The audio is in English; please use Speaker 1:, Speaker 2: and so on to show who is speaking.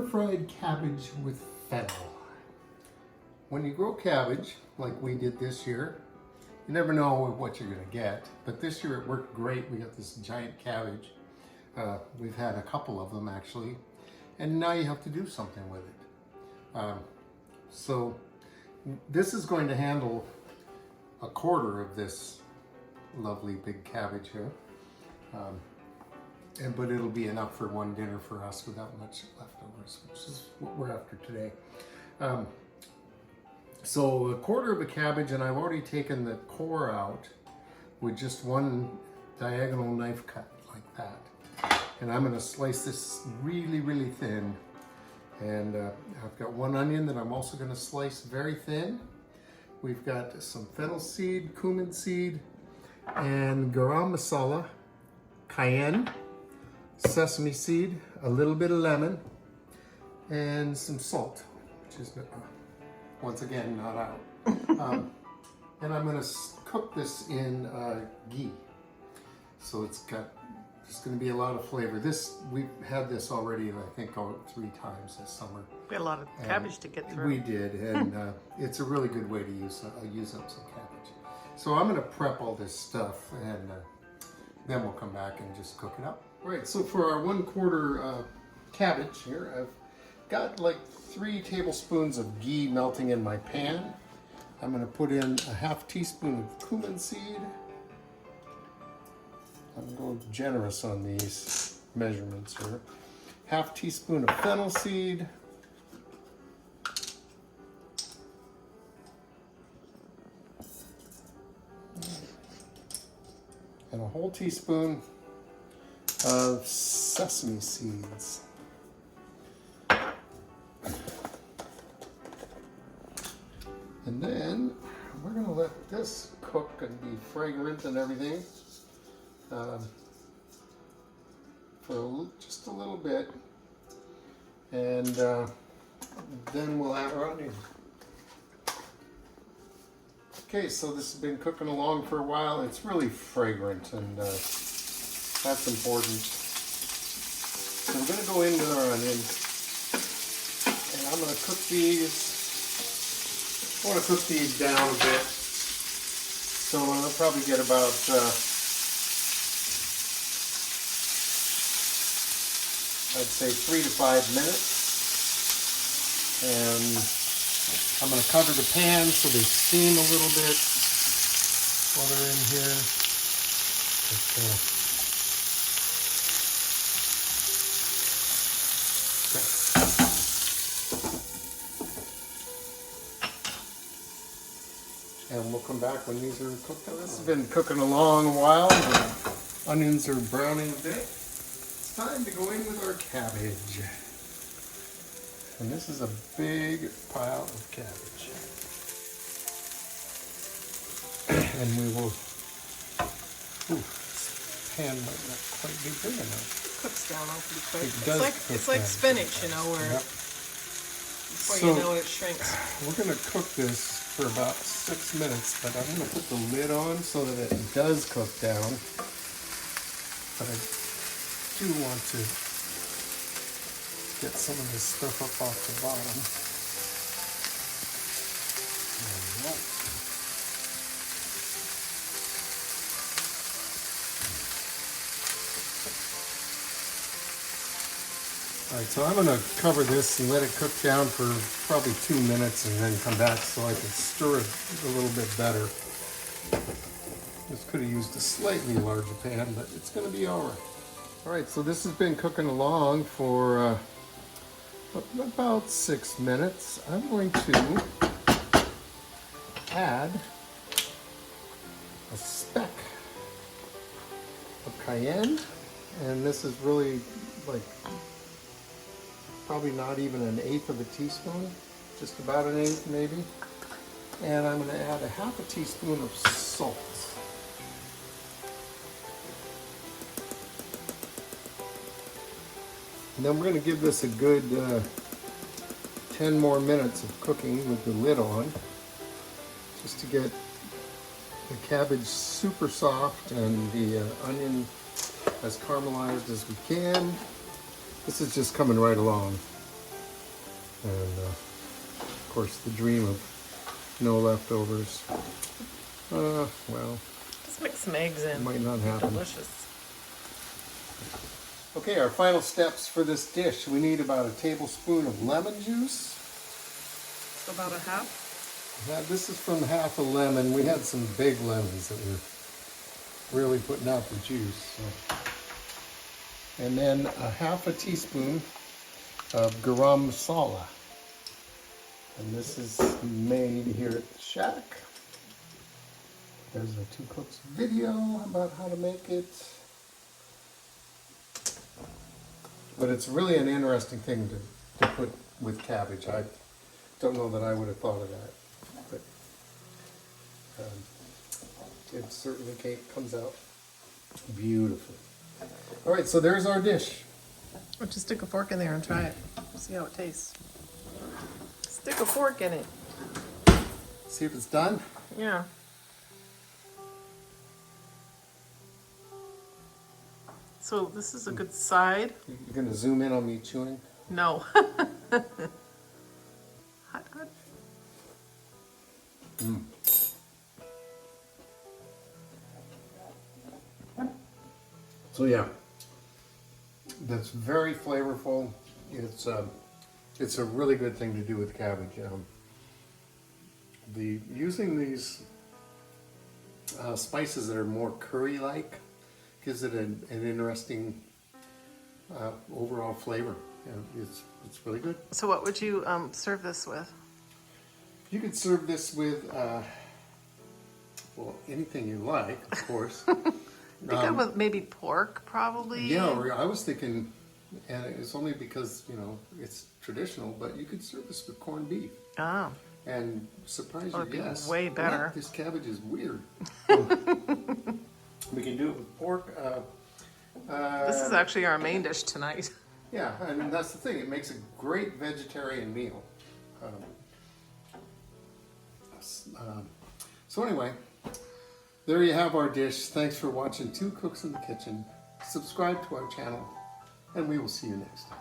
Speaker 1: stir-fried cabbage with fennel. When you grow cabbage, like we did this year, you never know what you're going to get. But this year it worked great. We got this giant cabbage. We've had a couple of them actually. And now you have to do something with it. So this is going to handle a quarter of this lovely big cabbage here. But it'll be enough for one dinner for us without much leftovers, which is what we're after today. So a quarter of a cabbage, and I've already taken the core out with just one diagonal knife cut like that. And I'm going to slice this really, really thin. And I've got one onion that I'm also going to slice very thin. We've got some fennel seed, cumin seed, and garam masala, cayenne, sesame seed, a little bit of lemon, and some salt, which is once again not out. And I'm going to cook this in ghee. So there's going to be a lot of flavor. We've had this already, I think, 3 times this summer.
Speaker 2: We had a lot of cabbage to get through.
Speaker 1: We did, and it's a really good way to use up some cabbage. So I'm going to prep all this stuff, and then we'll come back and just cook it up. All right, so for our 1/4 cabbage here, I've got like 3 tablespoons of ghee melting in my pan. I'm going to put in a ½ teaspoon of cumin seed. I'm going generous on these measurements here. ½ teaspoon of fennel seed. And a whole teaspoon of sesame seeds. And then we're going to let this cook and be fragrant and everything for just a little bit. And then we'll add our onion. Okay, so this has been cooking along for a while. It's really fragrant, and that's important. So we're going to go in with our onions, and I'm going to cook these. I want to cook these down a bit, so I'll probably get about I'd say 3 to 5 minutes, and I'm going to cover the pan so they steam a little bit while they're in here. And we'll come back when these are cooked. This has been cooking a long while. The onions are browning a bit. It's time to go in with our cabbage. And this is a big pile of cabbage. And we will, this pan might not quite be big enough.
Speaker 2: It cooks down awfully quick.
Speaker 1: It
Speaker 2: It's like spinach, you know, where before you know it shrinks.
Speaker 1: We're going to cook this for about 6 minutes, but I'm going to put the lid on so that it does cook down. But I do want to get some of this stuff up off the bottom. Alright, so I'm going to cover this and let it cook down for probably 2 minutes and then come back so I can stir it a little bit better. This could have used a slightly larger pan, but it's going to be alright. Alright, so this has been cooking along for about 6 minutes. I'm going to add a speck of cayenne, and this is really like probably not even 1/8 of a teaspoon, just about 1/8 maybe. And I'm going to add a ½ teaspoon of salt. And then we're going to give this a good 10 more minutes of cooking with the lid on, just to get the cabbage super soft and the onion as caramelized as we can. This is just coming right along. And of course the dream of no leftovers. Well,
Speaker 2: Just mix some eggs in.
Speaker 1: might not happen.
Speaker 2: Delicious.
Speaker 1: Okay, our final steps for this dish. We need about a tablespoon of lemon juice.
Speaker 2: So about a half.
Speaker 1: This is from half a lemon. We had some big lemons that were really putting out the juice. So. And then a half a teaspoon of garam masala. And this is made here at the shack. There's a Two Cooks video about how to make it. But it's really an interesting thing to put with cabbage. I don't know that I would have thought of that. But it certainly comes out beautifully. All right, so there's our dish.
Speaker 2: Or just stick a fork in there and try it. See how it tastes. Stick a fork in it.
Speaker 1: See if it's done.
Speaker 2: Yeah. So this is a good side.
Speaker 1: You're gonna zoom in on me chewing?
Speaker 2: No. Hot, hot.
Speaker 1: So yeah, that's very flavorful. It's a really good thing to do with cabbage. Using these spices that are more curry-like gives it an interesting overall flavor. It's really good.
Speaker 2: So what would you serve this with?
Speaker 1: You could serve this with well, anything you like, of course.
Speaker 2: Think with maybe pork, probably.
Speaker 1: Yeah, I was thinking, and it's only because it's traditional, but you could serve this with corned beef.
Speaker 2: Oh.
Speaker 1: And surprise
Speaker 2: That would
Speaker 1: you,
Speaker 2: be
Speaker 1: yes.
Speaker 2: way better.
Speaker 1: What? This cabbage is weird. We can do it with pork.
Speaker 2: This is actually our main dish tonight.
Speaker 1: Yeah, and that's the thing. It makes a great vegetarian meal. So anyway, there you have our dish. Thanks for watching Two Cooks in the Kitchen. Subscribe to our channel, and we will see you next time.